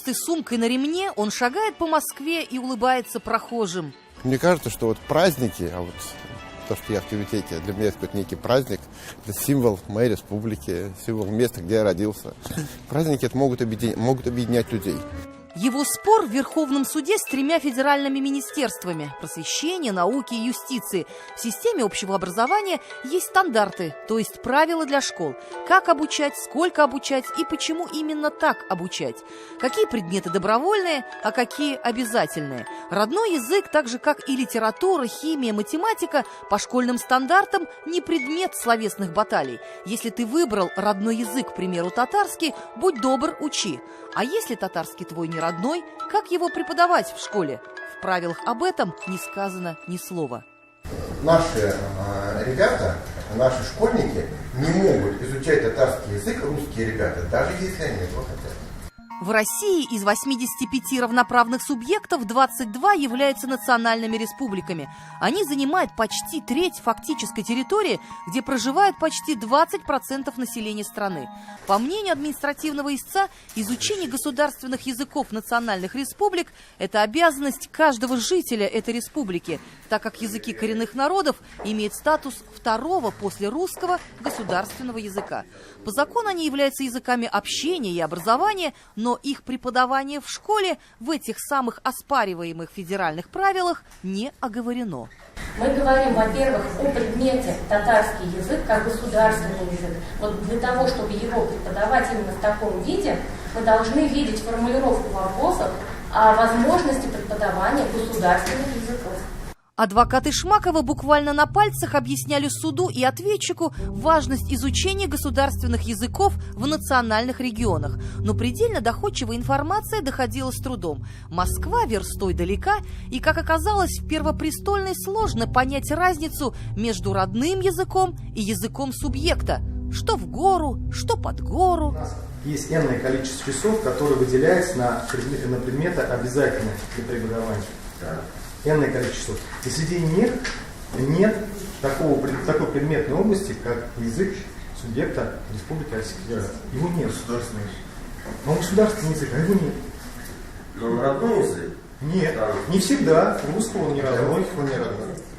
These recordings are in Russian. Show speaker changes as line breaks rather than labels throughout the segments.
толстой сумкой на ремне он шагает по Москве и улыбается прохожим.
Мне кажется, что вот праздники, а вот то, что я в Тюбетейке, для меня это какой-то некий праздник, это символ моей республики, символ места, где я родился. Праздники это могут объединять людей.
Его спор в Верховном суде с 3 федеральными министерствами – просвещения, науки и юстиции. В системе общего образования есть стандарты, то есть правила для школ. Как обучать, сколько обучать и почему именно так обучать. Какие предметы добровольные, а какие обязательные. Родной язык, так же как и литература, химия, математика, по школьным стандартам не предмет словесных баталий. Если ты выбрал родной язык, к примеру, татарский, будь добр, учи. А если татарский твой не родной, как его преподавать в школе? В правилах об этом не сказано ни слова.
Наши ребята, наши школьники не могут изучать татарский язык, русские ребята, даже если они этого хотят.
В России из 85 равноправных субъектов 22 являются национальными республиками. Они занимают почти треть фактической территории, где проживает почти 20% населения страны. По мнению административного истца, изучение государственных языков национальных республик – это обязанность каждого жителя этой республики, так как языки коренных народов имеют статус второго после русского государственного языка. По закону они являются языками общения и образования, но их преподавание в школе в этих самых оспариваемых федеральных правилах не оговорено.
Мы говорим, во-первых, о предмете татарский язык как государственный язык. Вот для того, чтобы его преподавать именно в таком виде, мы должны видеть формулировку вопросов о возможности преподавания государственных языков.
Адвокаты Шмакова буквально на пальцах объясняли суду и ответчику важность изучения государственных языков в национальных регионах. Но предельно доходчивая информация доходила с трудом. Москва верстой далека, и, как оказалось, в Первопрестольной сложно понять разницу между родным языком и языком субъекта. Что в гору, что под гору.
Есть энное количество часов, которые выделяются на предметы обязательные для преподавания. Энное количество. И среди них нет такой предметной области, как язык субъекта Республики Российской Федерации. Его нет.
Государственный язык.
Но он государственный язык, а его нет.
Но он родной язык?
Нет. Не всегда. Русского он не родной.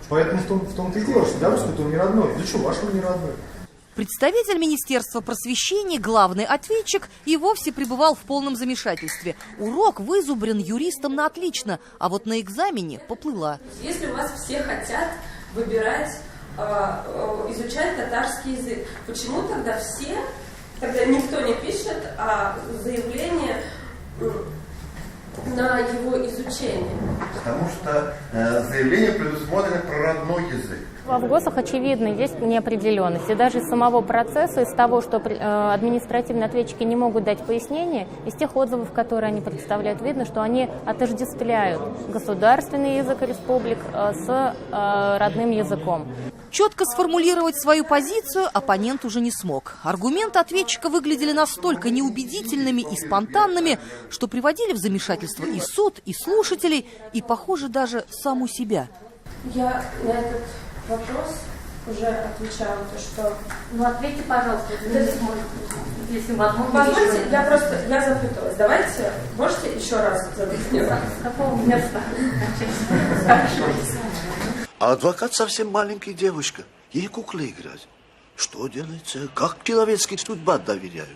Поэтому в том-то и дело, что для русского он не родной. Для чего вашего не родной?
Представитель Министерства просвещения, главный ответчик, и вовсе пребывал в полном замешательстве. Урок вызубрен юристом на отлично, а вот на экзамене поплыла.
Если у вас все хотят выбирать, изучать татарский язык, почему тогда никто не пишет заявление на его изучение?
Потому что заявление предусмотрено про родной язык.
В ГОСах, очевидно, есть неопределенность. И даже из самого процесса, из того, что административные ответчики не могут дать пояснения, из тех отзывов, которые они представляют, видно, что они отождествляют государственный язык республик с родным языком.
Четко сформулировать свою позицию оппонент уже не смог. Аргументы ответчика выглядели настолько неубедительными и спонтанными, что приводили в замешательство и суд, и слушателей, и, похоже, даже саму себя.
Я на этот вопрос уже отвечала, то что...
Ну, ответьте, пожалуйста, если возможно.
Позвольте, я запуталась. Давайте, можете еще раз задать мне вопрос?
С какого места?
А адвокат совсем маленькая девушка. Ей куклы играть. Что делается? Как человеческая судьба доверяют?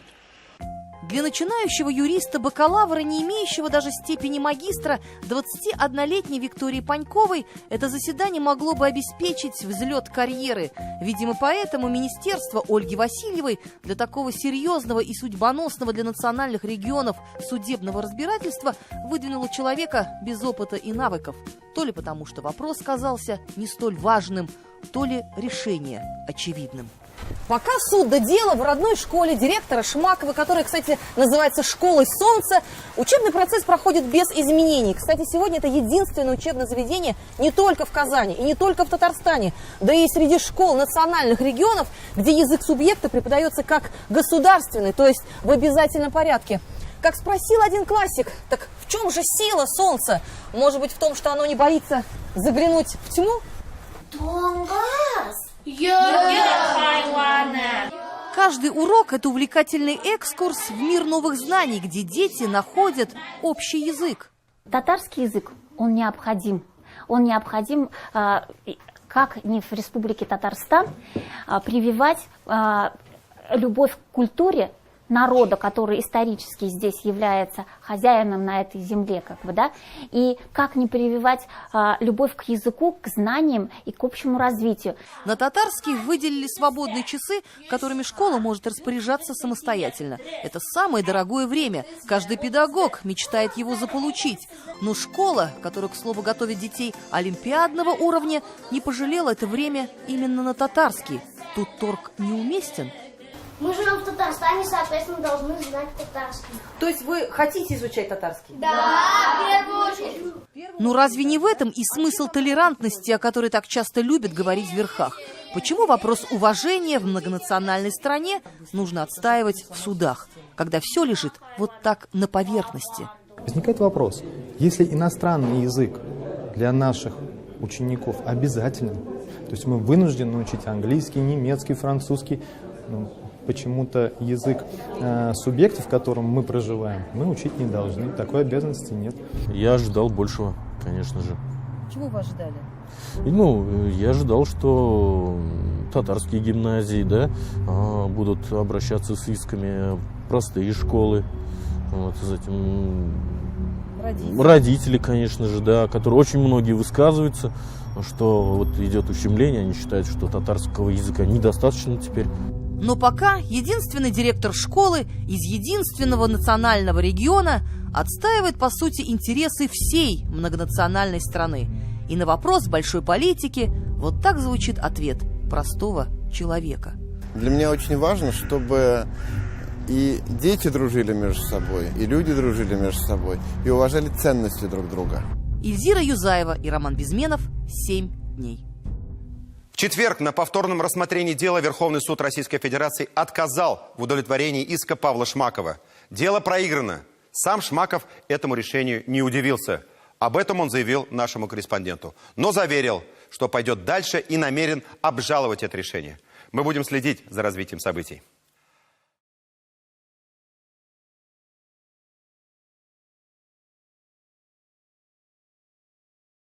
Для начинающего юриста-бакалавра, не имеющего даже степени магистра, 21-летней Виктории Паньковой, это заседание могло бы обеспечить взлет карьеры. Видимо, поэтому министерство Ольги Васильевой для такого серьезного и судьбоносного для национальных регионов судебного разбирательства выдвинуло человека без опыта и навыков. То ли потому, что вопрос казался не столь важным, то ли решение очевидным. Пока суд до дела в родной школе директора Шмаковой, которая, кстати, называется «Школой солнца», учебный процесс проходит без изменений. Кстати, сегодня это единственное учебное заведение не только в Казани и не только в Татарстане, да и среди школ национальных регионов, где язык субъекта преподается как государственный, то есть в обязательном порядке. Как спросил один классик, так в чем же сила солнца? Может быть, в том, что оно не боится заглянуть в тьму?
Тунгас!
Каждый урок – это увлекательный экскурс в мир новых знаний, где дети находят общий язык.
Татарский язык, он необходим. Он необходим, как ни в Республике Татарстан, прививать любовь к культуре народа, который исторически здесь является хозяином на этой земле, и как не прививать любовь к языку, к знаниям и к общему развитию.
На татарский выделили свободные часы, которыми школа может распоряжаться самостоятельно. Это самое дорогое время. Каждый педагог мечтает его заполучить. Но школа, которая, к слову, готовит детей олимпиадного уровня, не пожалела это время именно на татарский. Тут торг неуместен.
Мы живем в Татарстане, соответственно, должны знать татарский.
То есть вы хотите изучать татарский?
Да, в первую очередь.
Ну разве не в этом и смысл толерантности, о которой так часто любят говорить в верхах? Почему вопрос уважения в многонациональной стране нужно отстаивать в судах, когда все лежит вот так на поверхности?
Возникает вопрос, если иностранный язык для наших учеников обязателен, то есть мы вынуждены учить английский, немецкий, французский, почему-то язык субъекта, в котором мы проживаем, мы учить не должны. Такой обязанности нет.
Я ожидал большего, конечно же.
Чего вы ожидали?
Я ожидал, что татарские гимназии, будут обращаться с исками, простые школы. С этим родители, конечно же, которые очень многие высказываются, что идет ущемление, они считают, что татарского языка недостаточно теперь.
Но пока единственный директор школы из единственного национального региона отстаивает, по сути, интересы всей многонациональной страны. И на вопрос большой политики вот так звучит ответ простого человека.
Для меня очень важно, чтобы и дети дружили между собой, и люди дружили между собой, и уважали ценности друг друга.
Ильзира Юзаева и Роман Безменов. 7 дней.
В четверг на повторном рассмотрении дела Верховный суд Российской Федерации отказал в удовлетворении иска Павла Шмакова. Дело проиграно. Сам Шмаков этому решению не удивился. Об этом он заявил нашему корреспонденту. Но заверил, что пойдет дальше и намерен обжаловать это решение. Мы будем следить за развитием событий.